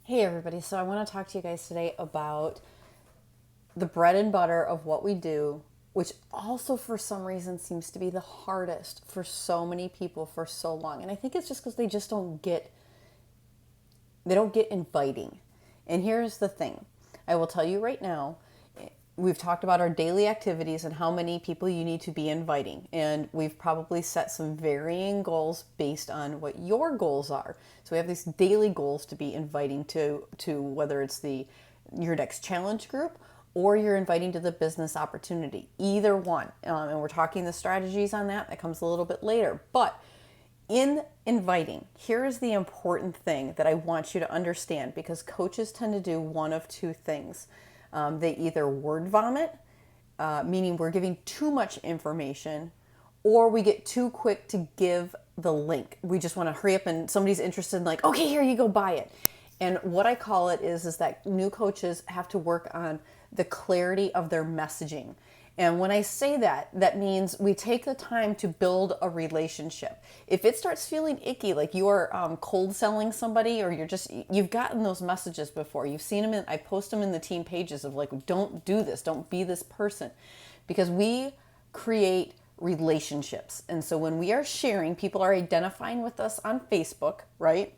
Hey everybody, so I want to talk to you guys today about the bread and butter of what we do, which also for some reason seems to be the hardest for so many people for so long. And I think it's just because they don't get inviting. And here's the thing. I will tell you right now, we've talked about our daily activities and how many people you need to be inviting. And we've probably set some varying goals based on what your goals are. So we have these daily goals to be inviting to whether it's your next challenge group or you're inviting to the business opportunity, either one. And we're talking the strategies on that. That comes a little bit later. But in inviting, here is the important thing that I want you to understand, because coaches tend to do one of two things. They either word vomit, meaning we're giving too much information, or we get too quick to give the link. We just want to hurry up and somebody's interested in, like, okay, here you go, buy it. And what I call it is that new coaches have to work on the clarity of their messaging. And when I say that, that means we take the time to build a relationship. If it starts feeling icky, like you are cold selling somebody, or you've gotten those messages before. You've seen them I post them in the team pages of like, don't do this, don't be this person. Because we create relationships. And so when we are sharing, people are identifying with us on Facebook, right?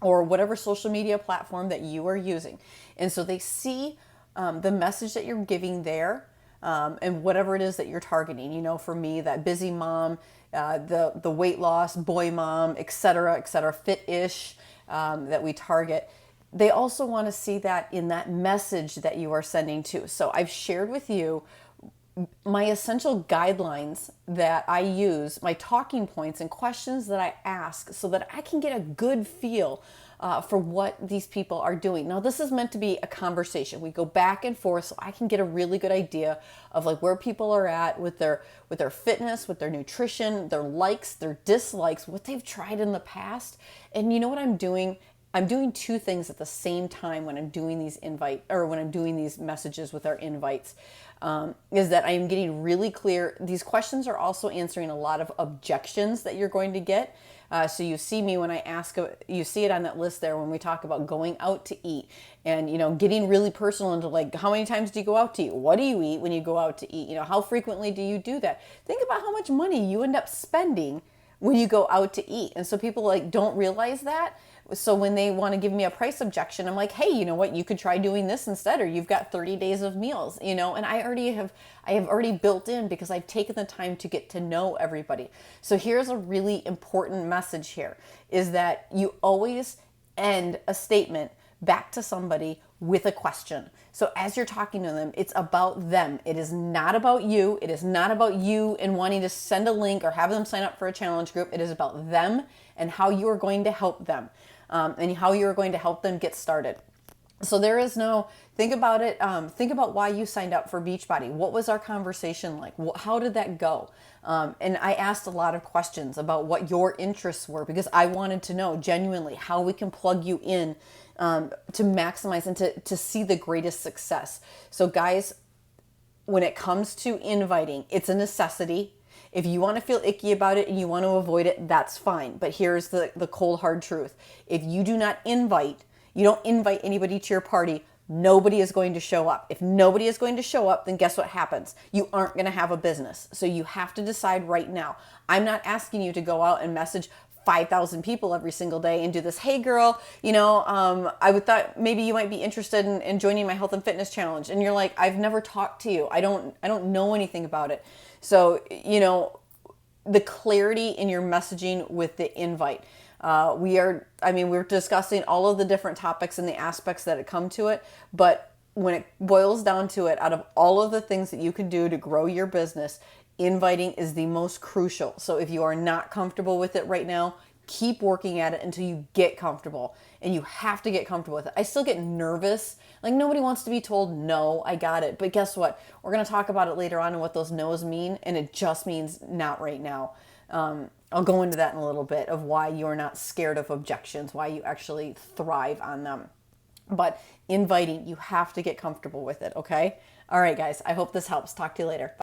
Or whatever social media platform that you are using. And so they see the message that you're giving there, and whatever it is that you're targeting. You know, for me, that busy mom, the weight loss, boy mom, et cetera, fit-ish that we target. They also want to see that in that message that you are sending too. So I've shared with you my essential guidelines that I use, my talking points and questions that I ask so that I can get a good feel for what these people are doing. Now, this is meant to be a conversation. We go back and forth so I can get a really good idea of like where people are at with their fitness, with their nutrition, their likes, their dislikes, what they've tried in the past. And you know what I'm doing? I'm doing two things at the same time when I'm doing these messages with our invites. Is that I am getting really clear. These questions are also answering a lot of objections that you're going to get. So you see me when I ask, you see it on that list there when we talk about going out to eat and, you know, getting really personal into like, how many times do you go out to eat? What do you eat when you go out to eat? You know, how frequently do you do that? Think about how much money you end up spending when you go out to eat. And so people like don't realize that. So when they want to give me a price objection, I'm like, hey, you know what? You could try doing this instead, or you've got 30 days of meals, you know, and I have already built in because I've taken the time to get to know everybody. So here's a really important message here is that you always end a statement back to somebody with a question. So as you're talking to them, it's about them. It is not about you. It is not about you and wanting to send a link or have them sign up for a challenge group. It is about them and how you are going to help them, and how you are going to help them get started. So there is no, think about it. Think about why you signed up for Beachbody. What was our conversation like? How did that go? And I asked a lot of questions about what your interests were because I wanted to know genuinely how we can plug you in to maximize and to see the greatest success. So guys, when it comes to inviting, it's a necessity. If you want to feel icky about it and you want to avoid it, that's fine. But here's the cold hard truth. If you do not invite, you don't invite anybody to your party, nobody is going to show up. If nobody is going to show up, then guess what happens? You aren't going to have a business. So you have to decide right now. I'm not asking you to go out and message 5,000 people every single day and do this. Hey girl, you know, I would thought maybe you might be interested in joining my health and fitness challenge. And you're like, I've never talked to you. I don't know anything about it. So, you know, the clarity in your messaging with the invite. We're discussing all of the different topics and the aspects that come to it. But when it boils down to it, out of all of the things that you can do to grow your business, inviting is the most crucial. So if you are not comfortable with it right now, keep working at it until you get comfortable. And you have to get comfortable with it. I still get nervous. Like nobody wants to be told, no, I got it. But guess what? We're going to talk about it later on and what those no's mean. And it just means not right now. I'll go into that in a little bit of why you're not scared of objections, why you actually thrive on them. But inviting, you have to get comfortable with it, okay? All right, guys, I hope this helps. Talk to you later. Bye.